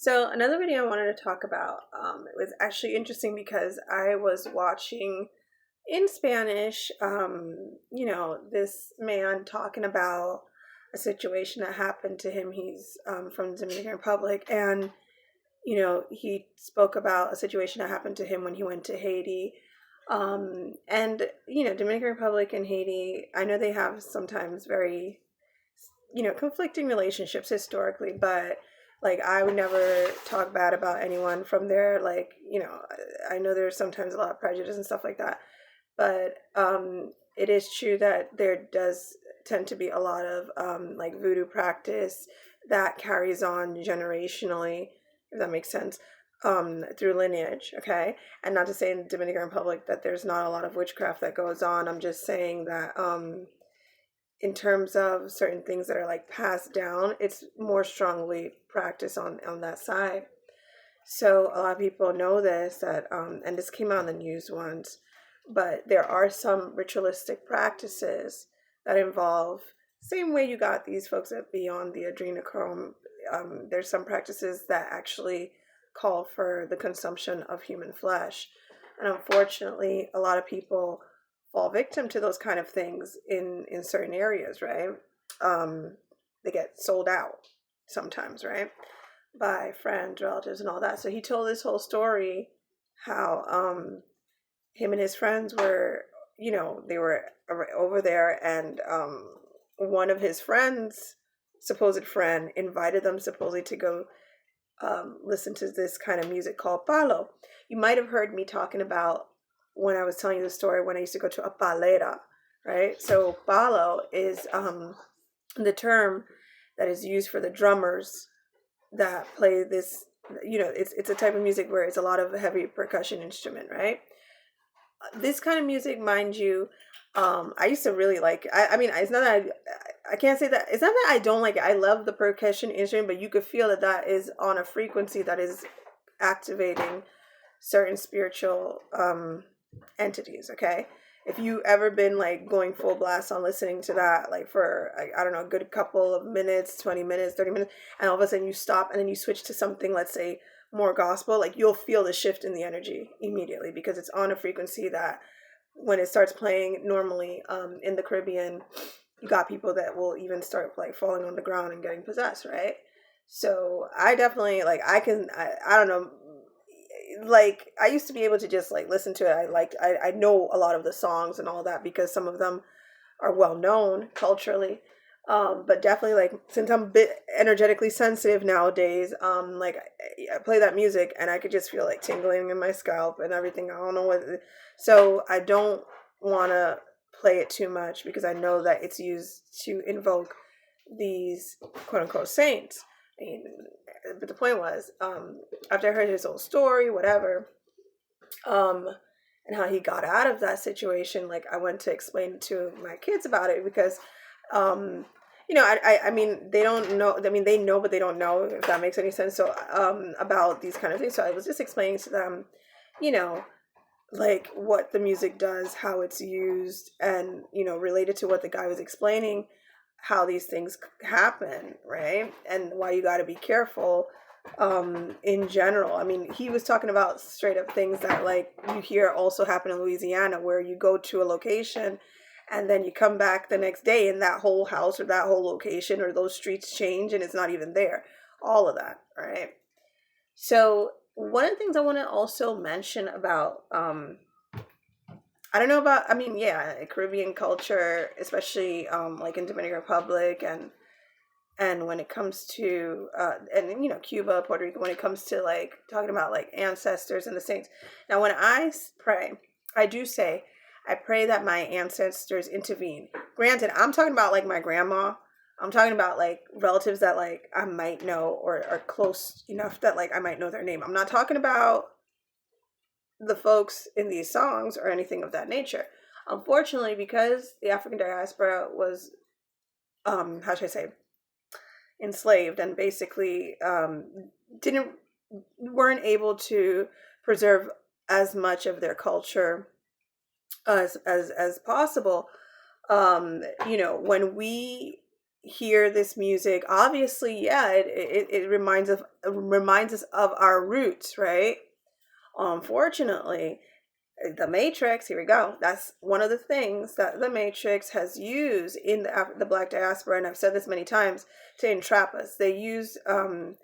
So another video I wanted to talk about, it was actually interesting because I was watching in Spanish, this man talking about a situation that happened to him. He's from the Dominican Republic, and he spoke about a situation that happened to him when he went to Haiti. Dominican Republic and Haiti, I know they have sometimes very conflicting relationships historically, but like I would never talk bad about anyone from there. Like, I know there's sometimes a lot of prejudice and stuff like that, but it is true that there does tend to be a lot of like voodoo practice that carries on generationally, if that makes sense, through lineage. Okay, and not to say in the Dominican Republic that there's not a lot of witchcraft that goes on. I'm just saying that in terms of certain things that are like passed down, it's more strongly practiced on that side. So a lot of people know this, that and this came out in the news once, but there are some ritualistic practices that involve, same way you got these folks at Beyond the Adrenochrome. There's some practices that actually call for the consumption of human flesh, and unfortunately a lot of people fall victim to those kind of things in certain areas, right? They get sold out sometimes, right, by friends, relatives, and all that. So he told this whole story how him and his friends were, they were over there, and one of his friends, supposed friend, invited them supposedly to go listen to this kind of music called palo. You might have heard me talking about when I was telling you the story when I used to go to a palera, right? So palo is the term that is used for the drummers that play this. It's a type of music where it's a lot of heavy percussion instrument, right? This kind of music, mind you, I used to really like. I mean, it's not that I can't say that. It's not that I don't like it. I love the percussion instrument, but you could feel that is on a frequency that is activating certain spiritual entities. Okay, if you ever been like going full blast on listening to that, like for like, I don't know, a good couple of minutes, 20 minutes, 30 minutes, and all of a sudden you stop and then you switch to something, let's say more gospel, like you'll feel the shift in the energy immediately because it's on a frequency that when it starts playing normally in the Caribbean, you got people that will even start like falling on the ground and getting possessed, right? So I definitely like I don't know, like I used to be able to just like listen to it. I know a lot of the songs and all that because some of them are well known culturally. But definitely like since I'm a bit energetically sensitive nowadays, like I play that music and I could just feel like tingling in my scalp and everything. I don't know what, so I don't want to play it too much because I know that it's used to invoke these quote unquote saints. I mean, but the point was, after I heard his whole story, whatever, um, and how he got out of that situation, like I went to explain to my kids about it because, um, I mean, they don't know. I mean, they know, but they don't know if that makes any sense. So, about these kind of things. So I was just explaining to them, you know, like what the music does, how it's used, and related to what the guy was explaining, how these things happen, right? And why you got to be careful in general. I mean, he was talking about straight up things that like you hear also happen in Louisiana, where you go to a location and then you come back the next day and that whole house or that whole location or those streets change and it's not even there. All of that, right? So one of the things I want to also mention about I don't know about, I mean, yeah, Caribbean culture, especially like in Dominican Republic, and when it comes to and Cuba, Puerto Rico, when it comes to like talking about like ancestors and the saints. Now when pray, I do say I pray that my ancestors intervene. Granted, I'm talking about like my grandma. I'm talking about like relatives that like I might know or are close enough that like I might know their name. I'm not talking about the folks in these songs or anything of that nature. Unfortunately, because the African diaspora was, how should I say, enslaved and basically didn't weren't able to preserve as much of their culture as possible. When we hear this music, obviously, yeah, it reminds us of our roots, right? Unfortunately, the Matrix, here we go. That's one of the things that the Matrix has used in the Black diaspora, and I've said this many times, to entrap us. They use, in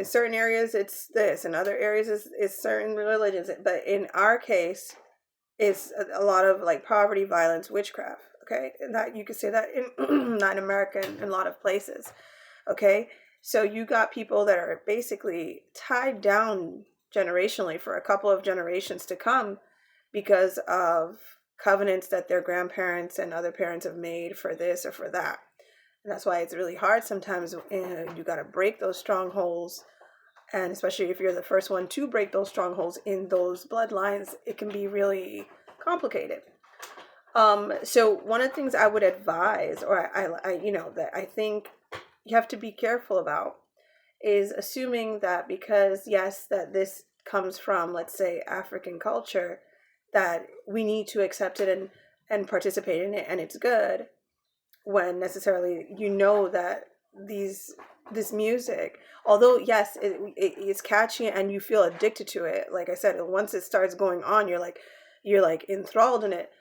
certain areas it's this, in other areas it's certain religions, but in our case, it's a lot of like poverty, violence, witchcraft. Okay, and that you could say that in Latin America and in a lot of places. Okay, so you got people that are basically tied down generationally for a couple of generations to come because of covenants that their grandparents and other parents have made for this or for that. And that's why it's really hard sometimes. You got to break those strongholds. And especially if you're the first one to break those strongholds in those bloodlines, it can be really complicated. So one of the things I would advise, or that I think you have to be careful about, is assuming that because, yes, that this comes from, let's say, African culture, that we need to accept it and participate in it and it's good, when necessarily that this music, although yes, it's catchy and you feel addicted to it, like I said, once it starts going on, you're like enthralled in it.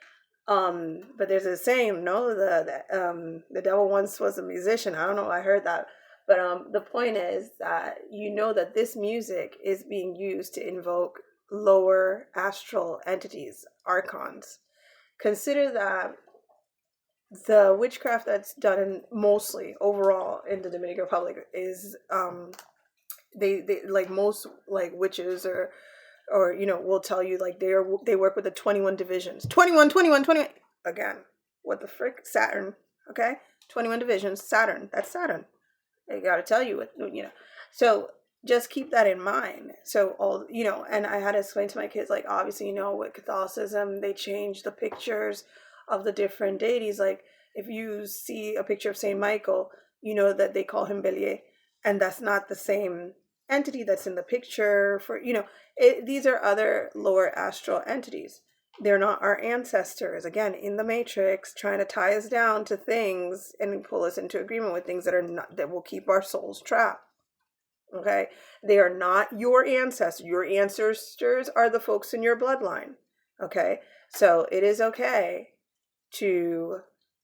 But there's a saying, no, the devil once was a musician. I don't know, I heard that. But the point is that that this music is being used to invoke lower astral entities, archons. Consider that the witchcraft that's done mostly overall in the Dominican Republic is they like most like witches or will tell you like they work with the 21 divisions. 21 21 21 again. What the frick? Saturn. Okay? 21 divisions, Saturn. That's Saturn. They got to tell you what. So just keep that in mind. So all and I had to explain to my kids, like, obviously, with Catholicism, they change the pictures of the different deities. Like if you see a picture of Saint Michael, that they call him Bélier, and that's not the same entity that's in the picture. For these are other lower astral entities. They're not our ancestors, again, in the Matrix, trying to tie us down to things and pull us into agreement with things that will keep our souls trapped. Okay, they are not your ancestors. Your ancestors are the folks in your bloodline. Okay, so it is okay to,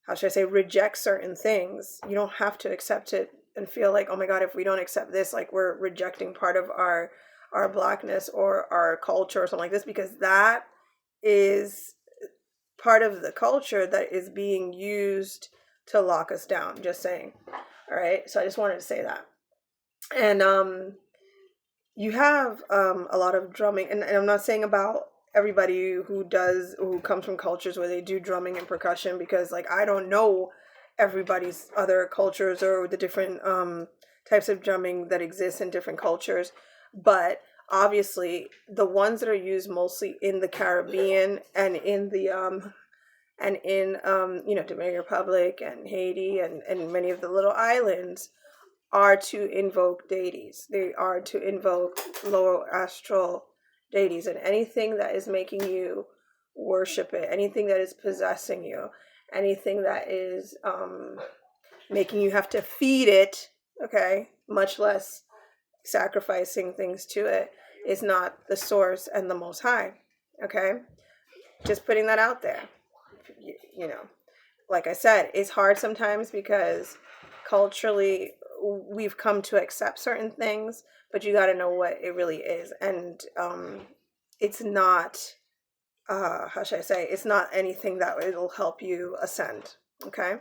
how should I say, reject certain things. You don't have to accept it and feel like, oh my God, if we don't accept this, like we're rejecting part of our blackness or our culture or something like this, because that is part of the culture that is being used to lock us down. Just saying. All right, so I just wanted to say that. And you have a lot of drumming, and I'm not saying about everybody who comes from cultures where they do drumming and percussion, because like I don't know everybody's other cultures or the different types of drumming that exist in different cultures, but obviously the ones that are used mostly in the Caribbean and in the Dominican Republic and Haiti and many of the little islands are to invoke deities. They are to invoke lower astral deities, and anything that is making you worship it, anything that is possessing you, anything that is making you have to feed it, okay, much less sacrificing things to it, is not the source and the Most High. Okay, just putting that out there. Like I said, it's hard sometimes because culturally we've come to accept certain things, but you got to know what it really is. And it's not how should I say, it's not anything that it'll help you ascend. Okay,